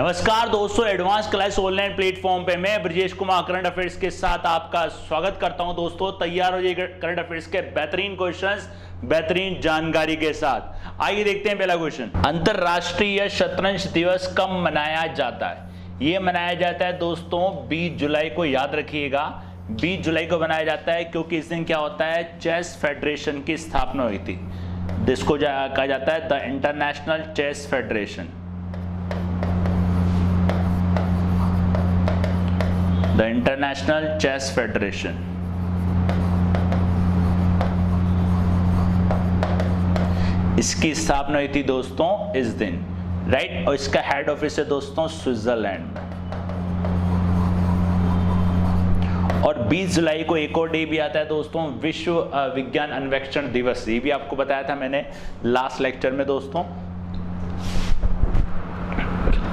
नमस्कार दोस्तों, advance class online platform पे मैं ब्रजेश कुमार करंट अफेयर्स के साथ आपका स्वागत करता हूं। दोस्तों तैयार हो जाइए करंट अफेयर्स के बेहतरीन क्वेश्चंस बेहतरीन जानकारी के साथ। आइए देखते हैं पहला क्वेश्चन। अंतरराष्ट्रीय शतरंज दिवस कब मनाया जाता है? यह मनाया जाता है दोस्तों 20 जुलाई को। याद रखिएगा 20 जुलाई को मनाया जाता है क्योंकि इस दिन क्या होता है, चेस फेडरेशन की स्थापना हुई थी। जिसको कहा जाता है the international chess federation. The international chess federation. इसकी स्थापना हुई थी दोस्तों इस दिन, राइट। और इसका हेड ऑफिस है दोस्तों स्विट्जरलैंड में। और 20 जुलाई को एक और डे भी आता है दोस्तों, विश्व विज्ञान अन्वेषण दिवस। ये भी आपको बताया था मैंने लास्ट लेक्चर में दोस्तों।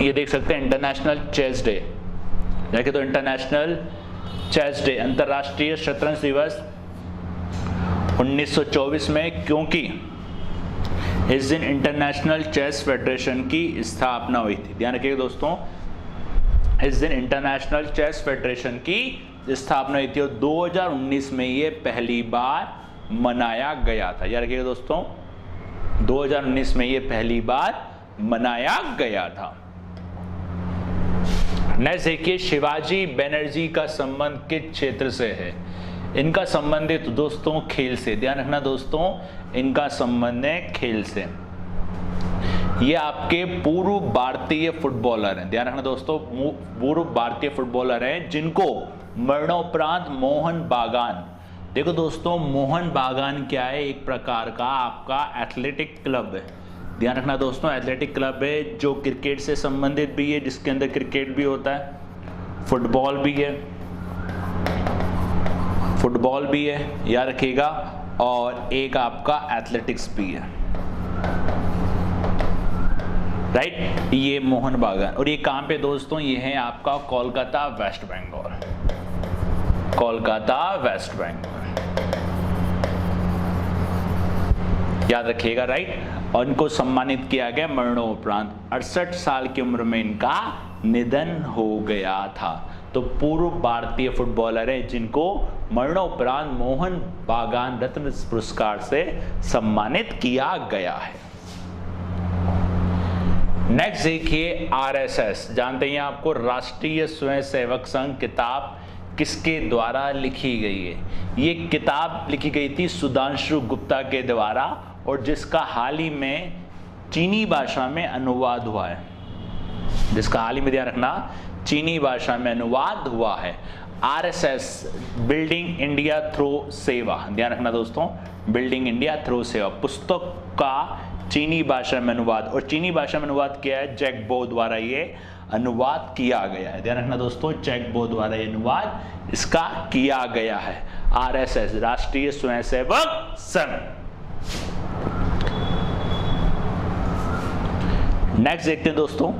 ये देख सकते हैं इंटरनेशनल चेस डे, देखिए तो इंटरनेशनल चेस डे, अंतरराष्ट्रीय शतरंज दिवस 1924 में, क्योंकि इस दिन इंटरनेशनल चेस फेडरेशन की स्थापना हुई थी। ध्यान रखिएगा दोस्तों, इस दिन इंटरनेशनल चेस फेडरेशन की स्थापना हुई थी और 2019 में ये पहली बार मनाया गया था। याद रखिएगा दोस्तों, 2019 में ये पहली बार मनाया गया था। नेक्स्ट देखिए, शिवाजी बनर्जी का संबंध किस क्षेत्र से है? इनका संबंधित दोस्तों खेल से। ध्यान रखना दोस्तों, इनका संबंध है खेल से। ये आपके पूर्व भारतीय फुटबॉलर हैं। ध्यान रखना दोस्तों, पूर्व भारतीय फुटबॉलर हैं जिनको मरणोपरांत मोहन बागान। देखो दोस्तों, मोहन बागान क्या है? एक प्रकार का आपका एथलेटिक क्लब है। ध्यान रखना दोस्तों, एथलेटिक क्लब है जो क्रिकेट से संबंधित भी है, जिसके अंदर क्रिकेट भी होता है, फुटबॉल भी है, याद रखिएगा, और एक आपका एथलेटिक्स भी है, राइट। ये मोहन बागान। और ये कहां पे दोस्तों? ये है आपका कोलकाता वेस्ट बंगाल। कोलकाता वेस्ट बंगाल, याद रखिएगा, राइट। और इनको सम्मानित किया गया मरणोपरांत। 68 साल की उम्र में इनका निधन हो गया था। तो पूर्व भारतीय फुटबॉलर हैं जिनको मरणोपरांत मोहन बागान रत्न पुरस्कार से सम्मानित किया गया है। नेक्स्ट देखिए, आरएसएस। जानते हैं आपको राष्ट्रीय स्वयंसेवक संघ किताब किसके द्वारा लिखी गई है? ये किताब लिखी गई थी सुधांशु गुप्ता के द्वारा, और जिसका हाल ही में चीनी भाषा में अनुवाद हुआ है। जिसका हाल ही में, ध्यान रखना, चीनी भाषा में अनुवाद हुआ है। आरएसएस, बिल्डिंग इंडिया थ्रू सेवा। ध्यान रखना दोस्तों, बिल्डिंग इंडिया थ्रू सेवा पुस्तक का चीनी भाषा में अनुवाद, और चीनी भाषा में अनुवाद किया है जैक बो द्वारा। ये अनुवाद किया गया है। ध्यान रखना दोस्तों, जैक बो द्वारा ये अनुवाद इसका किया गया है। आरएसएस, राष्ट्रीय स्वयंसेवक संघ। नेक्स्ट देखते हैं दोस्तों।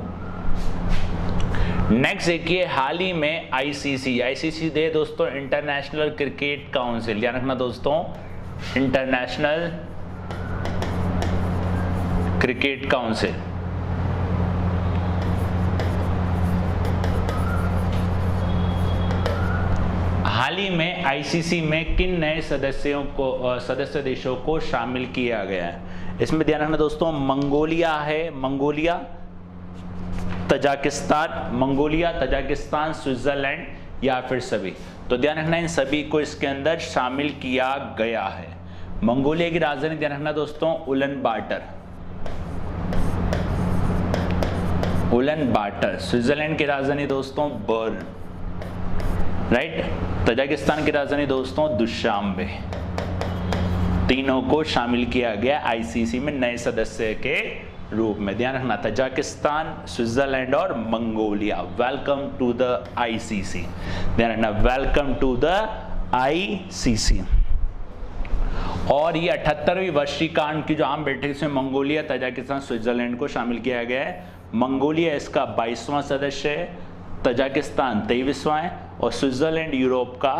नेक्स्ट देखिए, हाल ही में आईसीसी दे दोस्तों इंटरनेशनल क्रिकेट काउंसिल। ध्यान रखना दोस्तों, इंटरनेशनल क्रिकेट काउंसिल। हाल ही में आईसीसी में किन नए सदस्य देशों को शामिल किया गया है? इसमें ध्यान रखना दोस्तों, मंगोलिया है, मंगोलिया, तजाकिस्तान, स्विट्जरलैंड या फिर सभी। तो ध्यान रखना, इन सभी को इसके अंदर शामिल किया गया है। मंगोलिया की राजधानी ध्यान रखना दोस्तों उलन बाटर। स्विट्जरलैंड की राजधानी दोस्तों बर्न, राइट। तजाकिस्तान की राजधानी दोस्तों दुशांबे। तीनों को शामिल किया गया आईसीसी में नए सदस्य के रूप में। ध्यान रखना, तजाकिस्तान, स्विट्जरलैंड और Mongolia. Welcome to the ICC. ध्यान रखना, वेलकम टू द आईसीसी। और ये 78वीं वर्षगांठ की जो आम बैठक, इसमें मंगोलिया, तजाकिस्तान, स्विट्जरलैंड को शामिल किया गया है। मंगोलिया इसका 22वां सदस्य है, तजाकिस्तान 23वां है, और स्विट्जरलैंड यूरोप का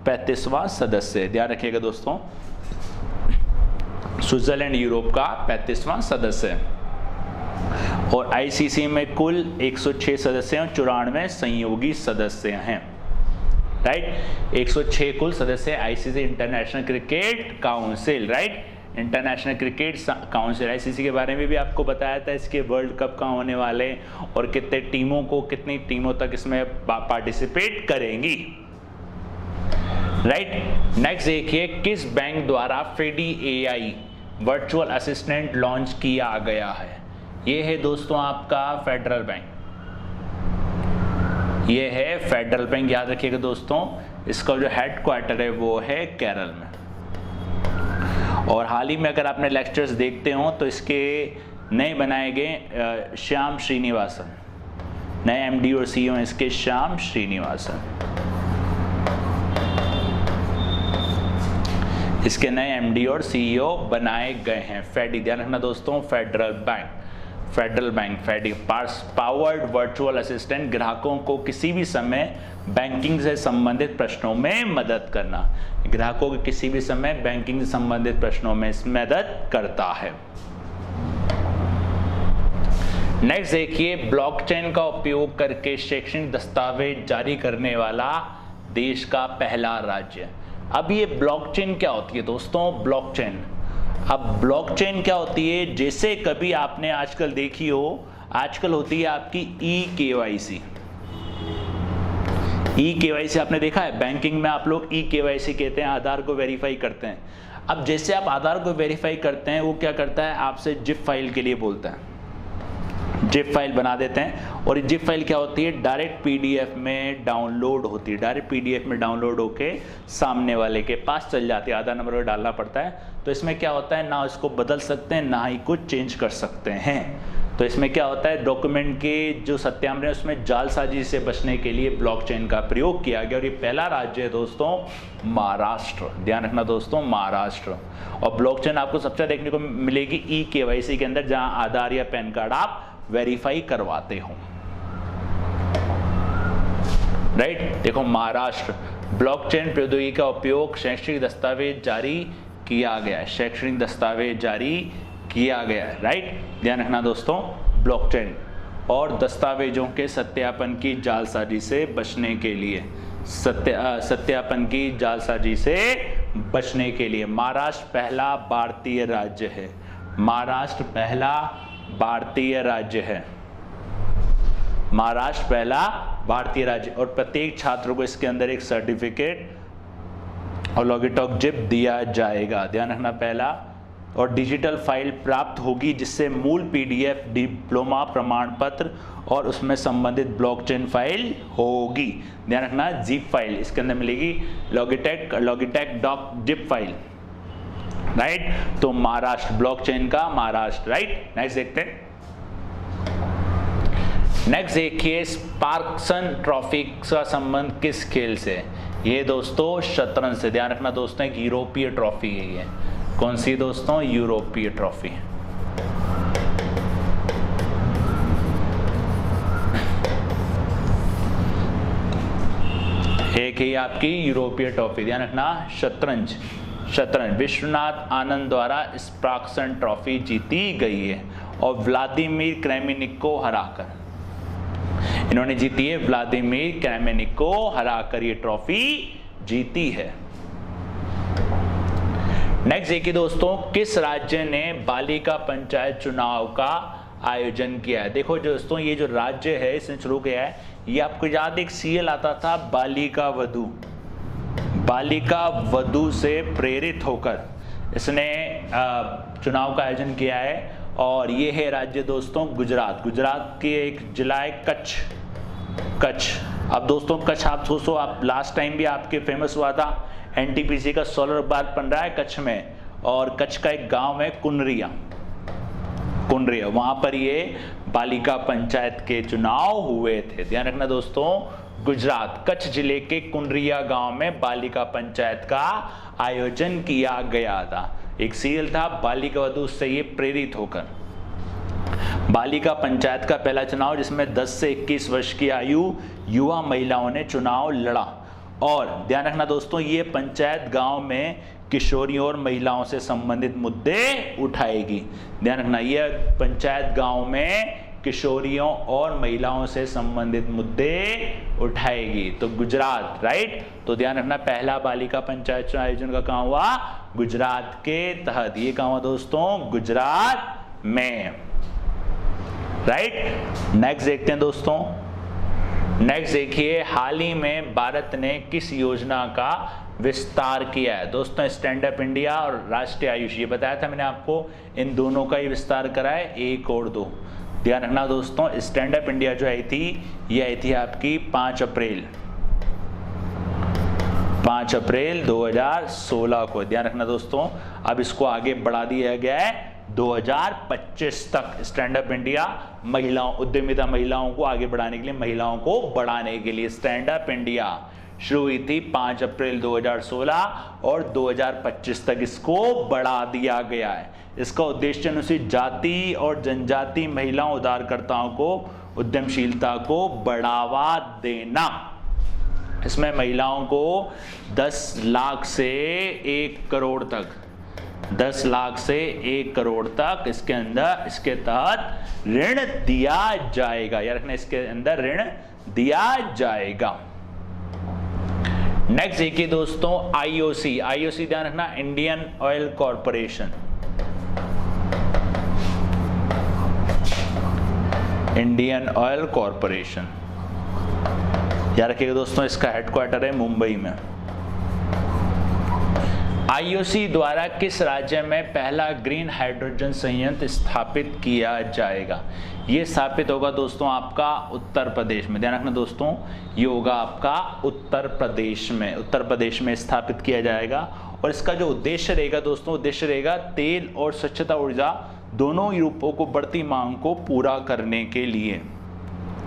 35वां सदस्य है। ध्यान रखिएगा दोस्तों, स्विट्जरलैंड यूरोप का 35वां सदस्य है। और आईसीसी में कुल 106 सदस्य हैं, 94 संयोगी सदस्य हैं, राइट। 106 कुल सदस्य ICC international cricket council, right. International cricket council, ICC के बारे में भी आपको बताया था, इसके वर्ल्ड कप कहाँ होने वाले और कितने टीमों को, कितनी टीमों तक इसमें पार्टिसिपेट करेंगी, राइट। नेक्स्ट देखिए, किस बैंक द्वारा फेडी एआई वर्चुअल असिस्टेंट लॉन्च किया गया है? ये है दोस्तों आपका फेडरल बैंक, ये है फेडरल बैंक, याद रखिएगा दोस्तों। इसका जो हेडक्वार्टर है वो है केरल में। और हाल ही में अगर आपने लेक्चर्स देखते हो तो इसके नए बनाए गए श्याम श्रीनिवासन, नए एमडी और सीईओ इसके श्याम श्रीनिवासन, इसके नए एमडी और सीईओ बनाए गए हैं। फेडी, ध्यान रखना दोस्तों, फेडरल बैंक, फेडरल बैंक, फेडी पावर्ड वर्चुअल असिस्टेंट, ग्राहकों को किसी भी समय बैंकिंग से संबंधित प्रश्नों में मदद करना, ग्राहकों को किसी भी समय बैंकिंग से संबंधित प्रश्नों में मदद करता है। नेक्स्ट देखिए, ब्लॉकचेन का उपयोग करके शैक्षणिक दस्तावेज जारी करने वाला देश का पहला राज्य। अब ये ब्लॉकचेन क्या होती है दोस्तों? ब्लॉकचेन, अब ब्लॉकचेन क्या होती है? जैसे कभी आपने आजकल देखी हो, आजकल होती है आपकी ई-केवाईसी। ई-केवाईसी आपने देखा है, बैंकिंग में आप लोग ई-केवाईसी कहते हैं, आधार को वेरीफाई करते हैं। अब जैसे आप आधार को वेरीफाई करते हैं, वो क्या करता है, आपसे जिप फाइल के लिए बोलता है, जिप फाइल बना देते हैं। और जिप फाइल क्या होती है? डायरेक्ट पीडीएफ में डाउनलोड होती है, डायरेक्ट पीडीएफ में डाउनलोड होके सामने वाले के पास चल जाती है, आधार नंबर डालना पड़ता है। तो इसमें क्या होता है, ना इसको बदल सकते हैं ना ही कुछ चेंज कर सकते हैं। तो इसमें क्या होता है, डॉक्यूमेंट के जो सत्यापन है उसमें जालसाजी से बचने के लिए ब्लॉकचेन का प्रयोग किया गया। और ये पहला राज्य है दोस्तों महाराष्ट्र, ध्यान रखना दोस्तों, महाराष्ट्र। और ब्लॉकचेन आपको सबसे देखने को मिलेगी ई-केवाईसी के अंदर, जहां आधार या पैन कार्ड आप वेरीफाई करवाते हो, राइट। देखो महाराष्ट्र, ब्लॉकचेन प्रौद्योगिकी का उपयोग शैक्षणिक दस्तावेज जारी किया गया है, शैक्षणिक दस्तावेज जारी किया गया है, राइट। ध्यान रखना दोस्तों, ब्लॉकचेन और दस्तावेजों के सत्यापन की जालसाजी से बचने के लिए, सत्यापन की जालसाजी से बचने के लिए महाराष्ट्र पहला भारतीय राज्य है, महाराष्ट्र पहला भारतीय राज्य है, महाराष्ट्र पहला भारतीय राज्य। और प्रत्येक छात्र को इसके अंदर एक सर्टिफिकेट और लॉगिटॉक जिप दिया जाएगा, ध्यान रखना पहला। और डिजिटल फाइल प्राप्त होगी जिससे मूल पीडीएफ, डिप्लोमा प्रमाण पत्र और उसमें संबंधित ब्लॉकचेन फाइल होगी, ध्यान रखना। जिप फाइल इसके अंदर मिलेगी, Logitech dock zip file, right. तो महाराष्ट्र, ब्लॉकचेन का महाराष्ट्र, राइट। नेक्स्ट देखते हैं, नेक्स्ट देखिए, स्पार्क्सन ट्रॉफी का संबंध किस खेल से? ये दोस्तों शतरंज से, ध्यान रखना दोस्तों, एक यूरोपीय ट्रॉफी है ये। कौन सी दोस्तों? यूरोपीय ट्रॉफी। एक है आपकी यूरोपीय ट्रॉफी, ध्यान रखना, शतरंज, शतरंज। विश्वनाथ आनंद द्वारा स्पार्क्सन ट्रॉफी जीती गई है और व्लादिमीर क्रेमनिक को हराकर, इन्होंने जीती है, व्लादिमीर क्रेमनिक को हराकर ये ट्रॉफी जीती है। नेक्स्ट देखिए दोस्तों, किस राज्य ने बालिका पंचायत चुनाव का आयोजन किया है? देखो दोस्तों, ये जो राज्य है इसने शुरू किया है, ये आपको याद एक सीरियल आता था बालिका वधू, बालिका वधू से प्रेरित होकर इसने चुनाव का आयोजन किया है। और ये है राज्य दोस्तों गुजरात, गुजरात के एक जिला है कच्छ, कच्छ। अब दोस्तों कच्छ आप सोचो, आप लास्ट टाइम भी आपके फेमस हुआ था, एनटीपीसी का सोलर पार्क बन रहा है कच्छ में, और कच्छ का एक गांव है कुनरिया, कुनरिया, वहां पर ये बालिका पंचायत के चुनाव हुए थे, ध्यान रखना दोस्तों। गुजरात, कच्छ जिले के कुनरिया गांव में बालिका पंचायत का आयोजन किया गया था। एक सीरियल था बालिका वधू, से ये प्रेरित होकर बालिका पंचायत का पहला चुनाव, जिसमें 10 से 21 वर्ष की आयु युवा महिलाओं ने चुनाव लड़ा। और ध्यान रखना दोस्तों, ये पंचायत गांव में किशोरियों और महिलाओं से संबंधित मुद्दे उठाएगी, ध्यान रखना। ये पंचायत गांव में किशोरियों और महिलाओं से संबंधित मुद्दे उठाएगी। तो गुजरात, राइट। तो ध्यान रखना, पहला बालिका पंचायत चुनाव आयोजन का कहां हुआ? गुजरात के तहत। ये कहां हुआ दोस्तों? गुजरात में, राइट। नेक्स्ट देखते हैं दोस्तों। नेक्स्ट देखिए, हाल ही में भारत ने किस योजना का विस्तार किया है? दोस्तों स्टैंड अप इंडिया और राष्ट्रीय आयुष, ये बताया था मैंने आपको, इन दोनों का ही विस्तार करा है, 1 और 2। ध्यान रखना दोस्तों, स्टैंड अप इंडिया जो आई थी, ये आई थी आपकी 5 अप्रैल 2016 को। ध्यान रखना दोस्तों, अब इसको आगे बढ़ा दिया गया है 2025 तक। स्टैंड अप इंडिया महिलाओं, उद्यमिता महिलाओं को आगे बढ़ाने के लिए, महिलाओं को बढ़ाने के लिए स्टैंड अप इंडिया शुरू हुई थी 5 अप्रैल 2016 और 2025 तक इसको बढ़ा दिया गया है। इसका उद्देश्य अनुसूचित जाति और जनजाति महिलाओं उधारकर्ताओं को उद्यमशीलता को बढ़ावा देना। इसमें महिलाओं को 10 लाख से 1 करोड़ तक, 10 लाख से 1 करोड़ तक इसके तहत ऋण दिया जाएगा, या रखना, इसके अंदर ऋण दिया जाएगा। नेक्स्ट देखिए दोस्तों, आईओसी। आईओसी ध्यान रखना, Indian oil corporation. Indian oil corporation, याद रखिएगा दोस्तों, इसका हेडक्वार्टर है मुंबई में। आईओसी द्वारा किस राज्य में पहला ग्रीन हाइड्रोजन संयंत्र स्थापित किया जाएगा? ये स्थापित होगा दोस्तों आपका उत्तर प्रदेश में। ध्यान रखना दोस्तों, ये होगा आपका उत्तर प्रदेश में। उत्तर प्रदेश में स्थापित किया जाएगा। और इसका जो उद्देश्य रहेगा दोस्तों, उद्देश्य रहेगा तेल और स्वच्छता ऊर्जा दोनों ही रूपों को बढ़ती मांग को पूरा करने के लिए,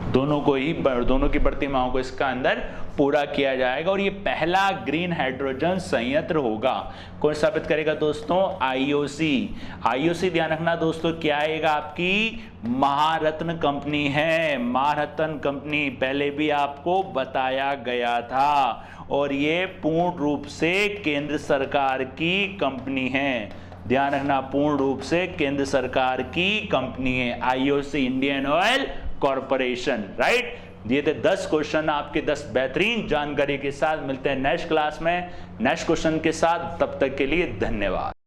दोनों की बढ़ती मांग को इसका अंदर पूरा किया जाएगा। और ये पहला ग्रीन हाइड्रोजन संयंत्र होगा। कौन स्थापित करेगा दोस्तों? आईओसी। आईओसी ध्यान रखना दोस्तों, क्या आएगा? आपकी महारत्न कंपनी है। महारत्न कंपनी पहले भी आपको बताया गया था, और ये पूर्ण रूप से केंद्र सरकार की कंपनी है। ध्यान रखना, पूर्ण रूप से केंद्र सरकार की कंपनी है IOC, Indian oil corporation, right. ये थे 10 क्वेश्चन आपके 10 बेहतरीन जानकारी के साथ। मिलते हैं नेक्स्ट क्लास में नेक्स्ट क्वेश्चन के साथ। तब तक के लिए धन्यवाद।